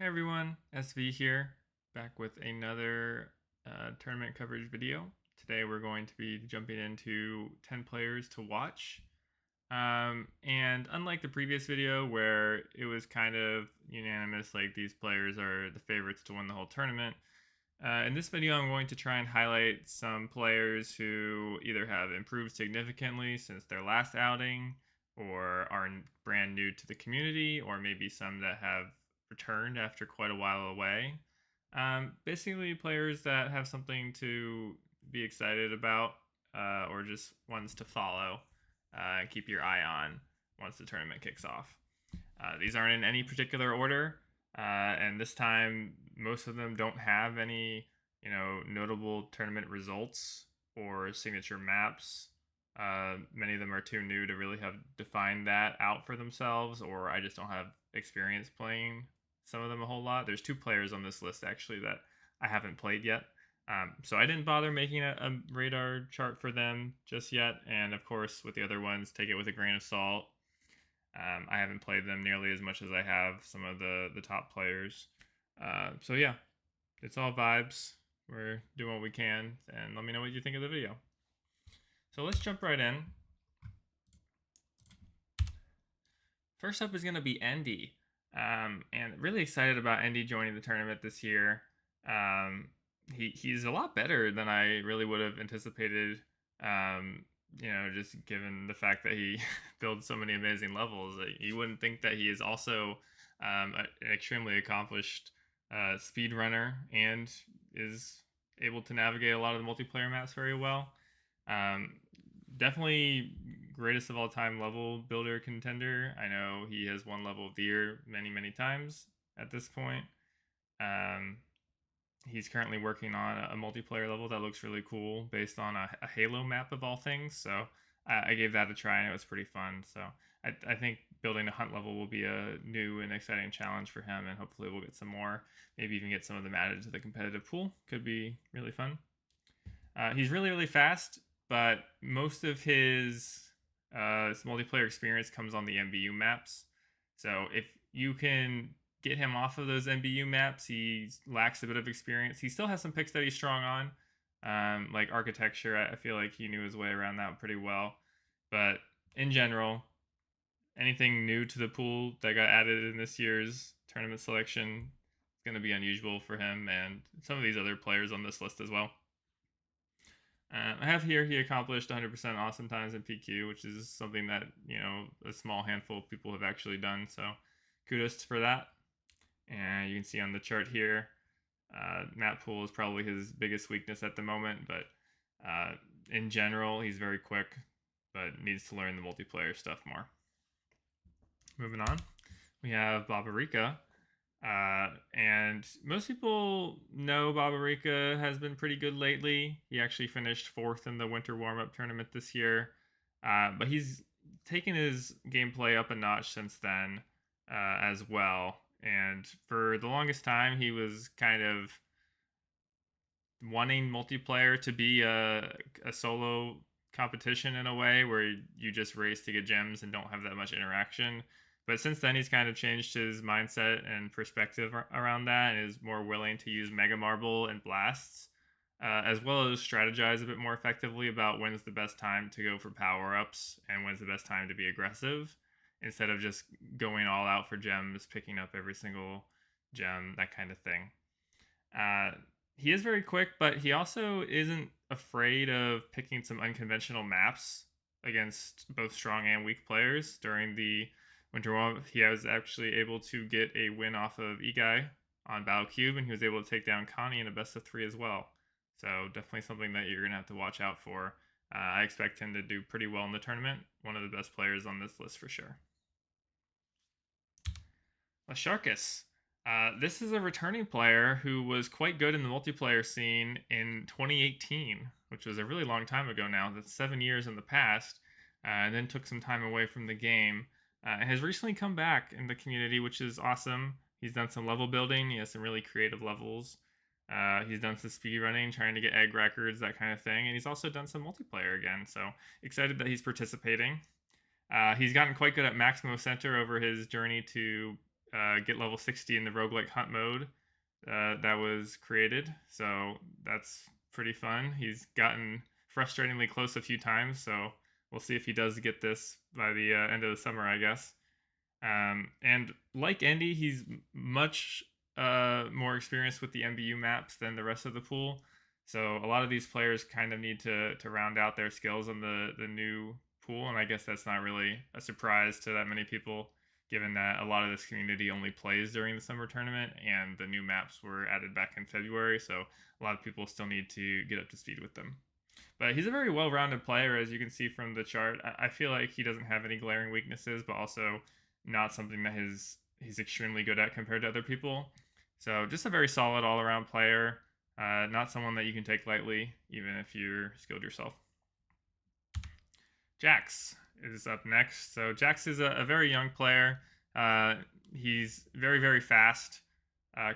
Hey everyone, SV here, back with another tournament coverage video. Today we're going to be jumping into 10 players to watch. And unlike the previous video where it was kind of unanimous, like these players are the favorites to win the whole tournament, in this video I'm going to try and highlight some players who either have improved significantly since their last outing, or are brand new to the community, or maybe some that have returned after quite a while away. Basically, players that have something to be excited about, or just ones to follow and keep your eye on once the tournament kicks off. These aren't in any particular order, and this time most of them don't have any, notable tournament results or signature maps. Many of them are too new to really have defined that out for themselves, or I just don't have experience playing some of them a whole lot. There's two players on this list actually that I haven't played yet. So I didn't bother making a radar chart for them just yet. And of course, with the other ones, take it with a grain of salt. I haven't played them nearly as much as I have some of the top players. So yeah, it's all vibes. We're doing what we can, and let me know what you think of the video. So let's jump right in. First up is going to be Endy. And really excited about Endy joining the tournament this year. He's a lot better than I really would have anticipated. Just given the fact that he builds so many amazing levels, you wouldn't think that he is also an extremely accomplished speed runner and is able to navigate a lot of the multiplayer maps very well. Um, Definitely greatest of all time level builder contender. I know he has won level of the year many times at this point. Um, he's currently working on a multiplayer level that looks really cool based on a Halo map of all things. So I gave that a try and it was pretty fun. So I think building a hunt level will be a new and exciting challenge for him, and hopefully we'll get some more. Maybe even get some of them added to the competitive pool. Could be really fun. He's really fast, but most of his multiplayer experience comes on the MBU maps. So if you can get him off of those MBU maps, he lacks a bit of experience. He still has some picks that he's strong on, like architecture. I feel like he knew his way around that pretty well. But in general, anything new to the pool that got added in this year's tournament selection is going to be unusual for him and some of these other players on this list as well. I have here he accomplished 100% awesome times in PQ, which is something that, a small handful of people have actually done. So kudos for that. And you can see on the chart here, map pool is probably his biggest weakness at the moment. But in general, he's very quick, but needs to learn the multiplayer stuff more. Moving on, we have Babarika. And most people know Babarika has been pretty good lately. He actually finished 4th in the winter warm-up tournament this year. But he's taken his gameplay up a notch since then as well. And for the longest time, he was kind of wanting multiplayer to be a solo competition in a way where you just race to get gems and don't have that much interaction. But since then, he's kind of changed his mindset and perspective around that and is more willing to use Mega Marble and Blasts, as well as strategize a bit more effectively about when's the best time to go for power ups and when's the best time to be aggressive, instead of just going all out for gems, picking up every single gem, that kind of thing. He is very quick, but he also isn't afraid of picking some unconventional maps against both strong and weak players. During the Winter Warm, he was actually able to get a win off of Eguy on Battle Cube, and he was able to take down Connie in a best of 3 as well. So definitely something that you're going to have to watch out for. I expect him to do pretty well in the tournament. One of the best players on this list for sure. Lasharkus. This is a returning player who was quite good in the multiplayer scene in 2018, which was a really long time ago now. That's 7 years in the past, and then took some time away from the game. And has recently come back in the community, which is awesome. He's done some level building. He has some really creative levels. He's done some speed running, trying to get egg records, that kind of thing. And he's also done some multiplayer again. So excited that he's participating. He's gotten quite good at Maximo Center over his journey to get level 60 in the roguelike hunt mode that was created. So that's pretty fun. He's gotten frustratingly close a few times, so we'll see if he does get this by the end of the summer, I guess. And like Andy, he's much more experienced with the MBU maps than the rest of the pool. So a lot of these players kind of need to round out their skills on the new pool, and I guess that's not really a surprise to that many people, given that a lot of this community only plays during the summer tournament, and the new maps were added back in February. So a lot of people still need to get up to speed with them. But he's a very well-rounded player, as you can see from the chart. I feel like he doesn't have any glaring weaknesses, but also not something that he's extremely good at compared to other people. So just a very solid all-around player. Not someone that you can take lightly, even if you're skilled yourself. Jax is up next. So Jax is a very young player. He's very, very fast.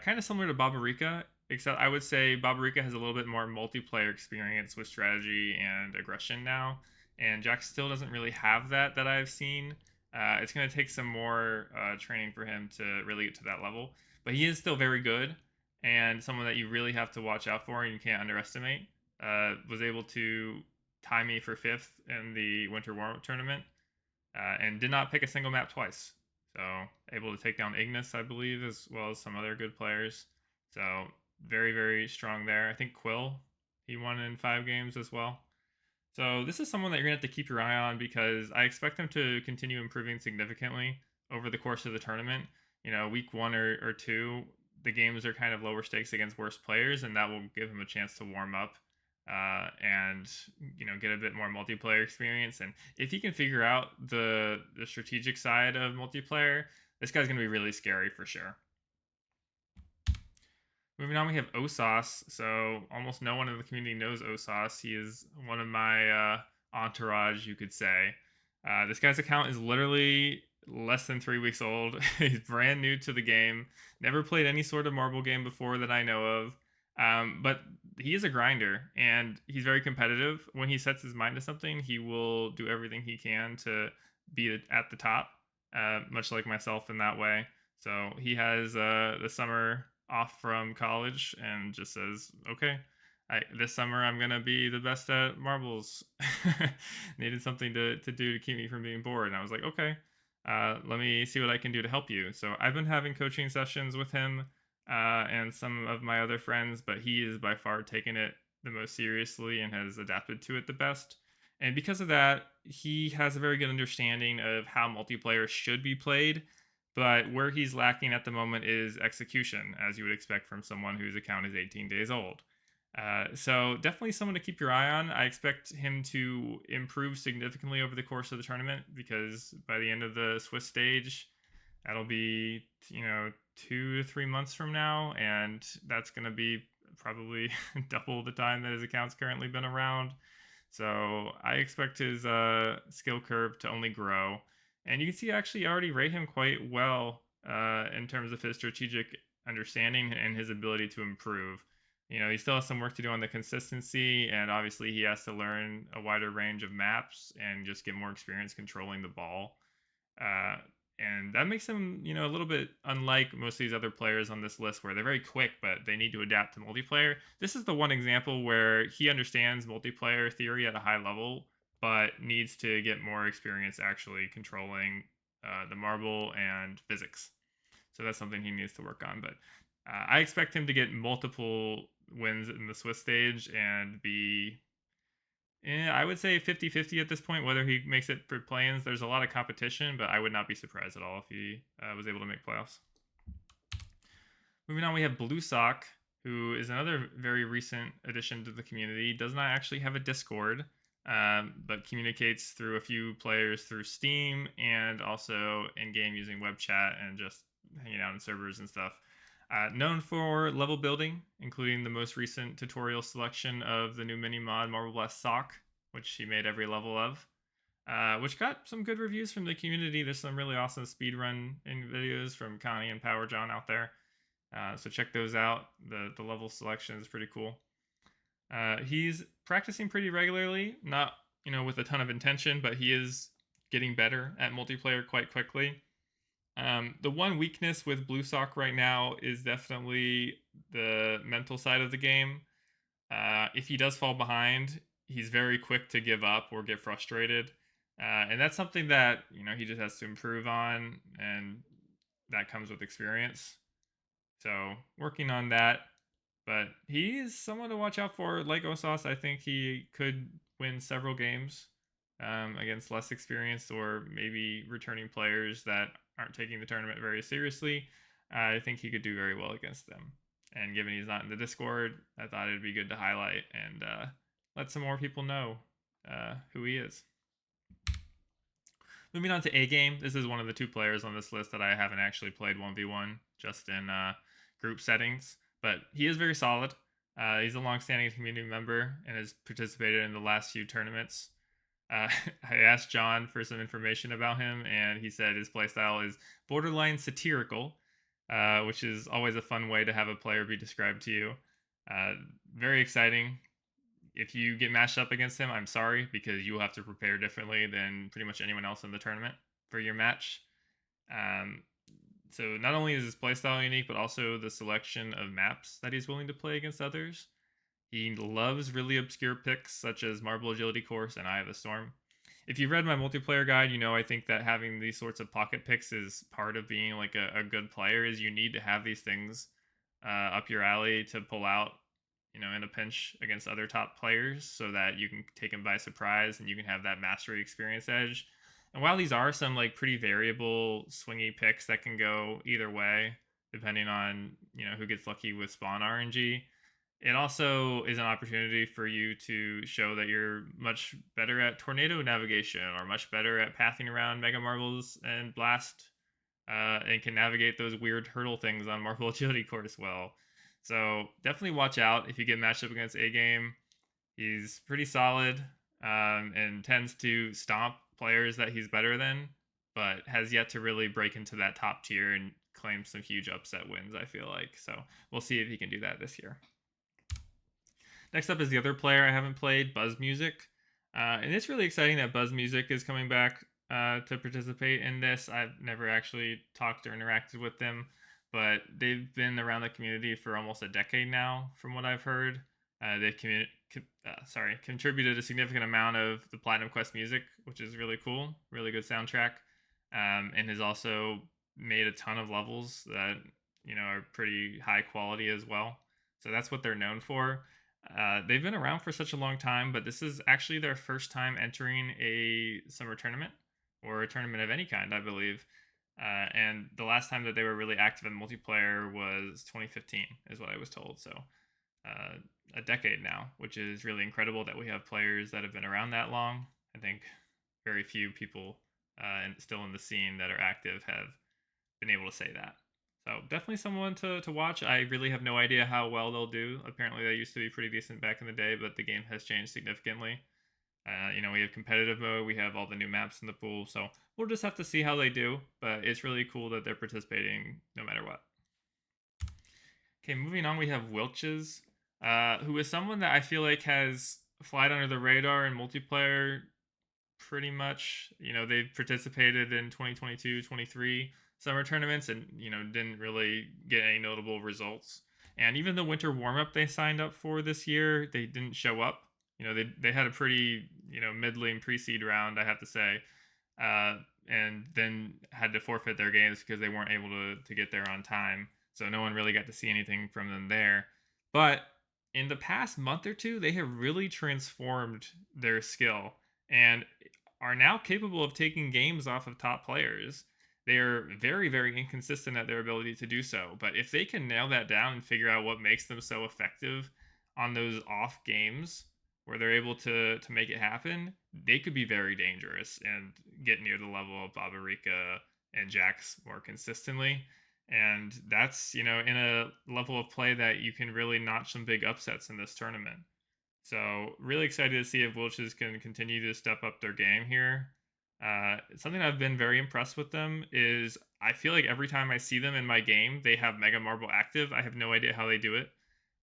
Kind of similar to Babarika, except I would say Babarika has a little bit more multiplayer experience with strategy and aggression now. And Jax still doesn't really have that I've seen. It's going to take some more training for him to really get to that level. But he is still very good and someone that you really have to watch out for and you can't underestimate. Was able to tie me for 5th in the Winter Warm-Up tournament and did not pick a single map twice. So able to take down Ignis, I believe, as well as some other good players. So very, very strong there. I think Quill, he won in 5 games as well. So this is someone that you're going to have to keep your eye on because I expect him to continue improving significantly over the course of the tournament. Week 1 or 2, the games are kind of lower stakes against worse players, and that will give him a chance to warm up and get a bit more multiplayer experience. And if he can figure out the strategic side of multiplayer, this guy's going to be really scary for sure. Moving on, we have Osos. So almost no one in the community knows Osos. He is one of my entourage, you could say. This guy's account is literally less than 3 weeks old. He's brand new to the game. Never played any sort of marble game before that I know of. But he is a grinder, and he's very competitive. When he sets his mind to something, he will do everything he can to be at the top, much like myself in that way. So he has the summer off from college and just says, okay, this summer I'm going to be the best at marbles. Needed something to do to keep me from being bored. And I was like, okay, let me see what I can do to help you. So I've been having coaching sessions with him and some of my other friends, but he is by far taken it the most seriously and has adapted to it the best. And because of that, he has a very good understanding of how multiplayer should be played. But where he's lacking at the moment is execution, as you would expect from someone whose account is 18 days old. So definitely someone to keep your eye on. I expect him to improve significantly over the course of the tournament because by the end of the Swiss stage, that'll be 2 to 3 months from now, and that's going to be probably double the time that his account's currently been around. So I expect his skill curve to only grow. And you can see I actually already rate him quite well in terms of his strategic understanding and his ability to improve. He still has some work to do on the consistency, and obviously he has to learn a wider range of maps and just get more experience controlling the ball. And that makes him, a little bit unlike most of these other players on this list where they're very quick, but they need to adapt to multiplayer. This is the one example where he understands multiplayer theory at a high level, but needs to get more experience actually controlling the marble and physics. So that's something he needs to work on. But I expect him to get multiple wins in the Swiss stage and be, I would say 50-50 at this point, whether he makes it for play-ins. There's a lot of competition, but I would not be surprised at all if he was able to make playoffs. Moving on, we have Blue Sock, who is another very recent addition to the community. Does not actually have a Discord, but communicates through a few players through Steam and also in-game using web chat and just hanging out in servers and stuff. Known for level building, including the most recent tutorial selection of the new mini mod Marble Blast Sock, which he made every level of, which got some good reviews from the community. There's some really awesome speedrun videos from Connie and Power John out there. So check those out. The level selection is pretty cool. He's practicing pretty regularly, not with a ton of intention, but he is getting better at multiplayer quite quickly. The one weakness with Blue Sock right now is definitely the mental side of the game. If he does fall behind, he's very quick to give up or get frustrated. And that's something that, he just has to improve on, and that comes with experience. So, working on that. But he is someone to watch out for. Like Osas, I think he could win several games against less experienced or maybe returning players that aren't taking the tournament very seriously. I think he could do very well against them. And given he's not in the Discord, I thought it'd be good to highlight and let some more people know who he is. Moving on to A Game, this is one of the two players on this list that I haven't actually played 1v1, just in group settings. But he is very solid. He's a long-standing community member and has participated in the last few tournaments. I asked John for some information about him, and he said his playstyle is borderline satirical, which is always a fun way to have a player be described to you. Very exciting. If you get matched up against him, I'm sorry, because you will have to prepare differently than pretty much anyone else in the tournament for your match. Um, so not only is his playstyle unique, but also the selection of maps that he's willing to play against others. He loves really obscure picks such as Marble Agility Course and Eye of the Storm. If you've read my multiplayer guide, I think that having these sorts of pocket picks is part of being like a good player. Is you need to have these things up your alley to pull out, in a pinch against other top players, so that you can take them by surprise and you can have that mastery experience edge. And while these are some like pretty variable swingy picks that can go either way, depending on who gets lucky with spawn RNG, it also is an opportunity for you to show that you're much better at tornado navigation or much better at pathing around Mega Marbles and Blast, and can navigate those weird hurdle things on Marble Agility Course well. So definitely watch out if you get matched up against A Game. He's pretty solid, and tends to stomp players that he's better than, but has yet to really break into that top tier and claim some huge upset wins, I feel like. So we'll see if he can do that this year. Next up is the other player I haven't played, Buzz Music. And it's really exciting that Buzz Music is coming back to participate in this. I've never actually talked or interacted with them, but they've been around the community for almost a decade now, from what I've heard. They've contributed a significant amount of the Platinum Quest music, which is really cool, really good soundtrack, and has also made a ton of levels that are pretty high quality as well. So that's what they're known for. They've been around for such a long time, but this is actually their first time entering a summer tournament or a tournament of any kind, I believe. And the last time that they were really active in multiplayer was 2015, is what I was told. So a decade now, which is really incredible that we have players that have been around that long. I think very few people still in the scene that are active have been able to say that. So definitely someone to watch. I really have no idea how well they'll do. Apparently they used to be pretty decent back in the day, but the game has changed significantly. We have competitive mode, we have all the new maps in the pool, so we'll just have to see how they do, but it's really cool that they're participating no matter what. Okay, moving on, we have Wilches, who is someone that I feel like has flied under the radar in multiplayer pretty much. They've participated in 2022, 23 summer tournaments and, didn't really get any notable results. And even the winter warm up they signed up for this year, they didn't show up. They had a pretty, middling pre-seed round, I have to say, and then had to forfeit their games because they weren't able to get there on time. So no one really got to see anything from them there. But in the past month or two, they have really transformed their skill and are now capable of taking games off of top players. They are very, very inconsistent at their ability to do so. But if they can nail that down and figure out what makes them so effective on those off games where they're able to make it happen, they could be very dangerous and get near the level of Babarica and Jax more consistently. And that's, in a level of play that you can really notch some big upsets in this tournament. So really excited to see if Wilches can continue to step up their game here. Something I've been very impressed with them is I feel like every time I see them in my game, they have Mega Marble active. I have no idea how they do it,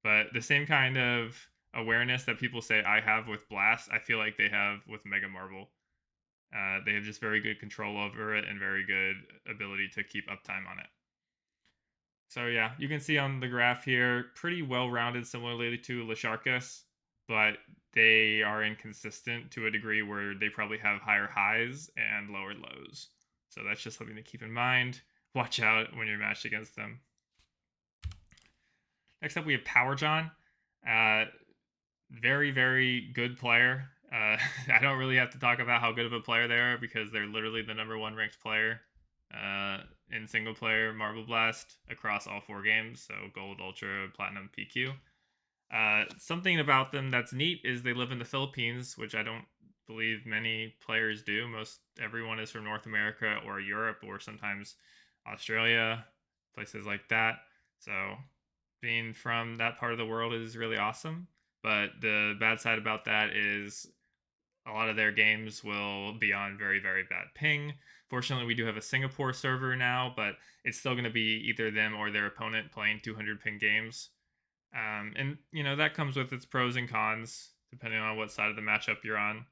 but the same kind of awareness that people say I have with Blast, I feel like they have with Mega Marble. They have just very good control over it and very good ability to keep uptime on it. So yeah, you can see on the graph here, pretty well-rounded similarly to Lasharkus, but they are inconsistent to a degree where they probably have higher highs and lower lows. So that's just something to keep in mind. Watch out when you're matched against them. Next up, we have Power John. Very, very good player. I don't really have to talk about how good of a player they are because they're literally the #1 ranked player in single player Marble Blast across all 4 games. So Gold, Ultra, Platinum, PQ. Something about them that's neat is they live in the Philippines, which I don't believe many players do. Most everyone is from North America or Europe or sometimes Australia, places like that. So being from that part of the world is really awesome. But the bad side about that is a lot of their games will be on very, very bad ping. Fortunately, we do have a Singapore server now, but it's still going to be either them or their opponent playing 200 ping games. And, you know, that comes with its pros and cons, depending on what side of the matchup you're on.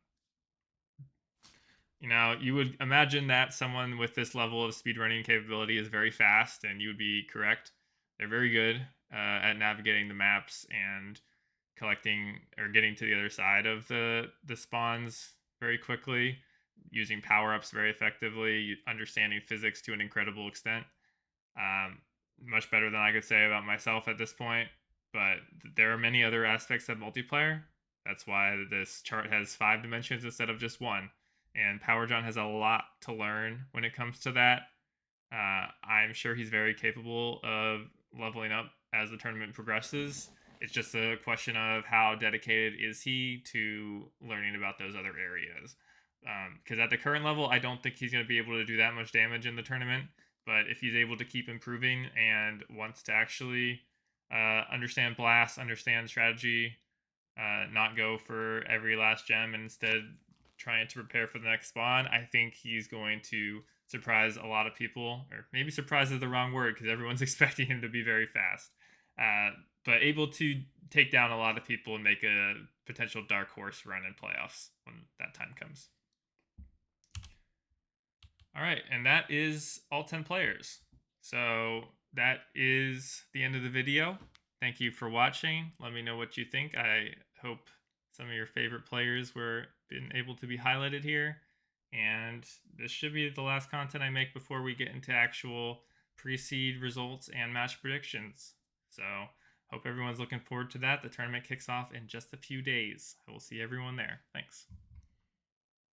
You know, you would imagine that someone with this level of speedrunning capability is very fast, and you would be correct. They're very good at navigating the maps and collecting or getting to the other side of the spawns very quickly, using power ups very effectively, understanding physics to an incredible extent. Much better than I could say about myself at this point. But there are many other aspects of multiplayer. That's why this chart has 5 dimensions instead of just 1. And Power John has a lot to learn when it comes to that. I'm sure he's very capable of leveling up as the tournament progresses. It's just a question of how dedicated is he to learning about those other areas. Because at the current level, I don't think he's going to be able to do that much damage in the tournament. But if he's able to keep improving and wants to actually understand blast, understand strategy, not go for every last gem, and instead trying to prepare for the next spawn, I think he's going to surprise a lot of people. Or maybe surprise is the wrong word because everyone's expecting him to be very fast. But able to take down a lot of people and make a potential dark horse run in playoffs when that time comes. All right, and that is all 10 players. So that is the end of the video. Thank you for watching. Let me know what you think. I hope some of your favorite players were been able to be highlighted here. And this should be the last content I make before we get into actual pre-seed results and match predictions. So hope everyone's looking forward to that. The tournament kicks off in just a few days. I will see everyone there. Thanks.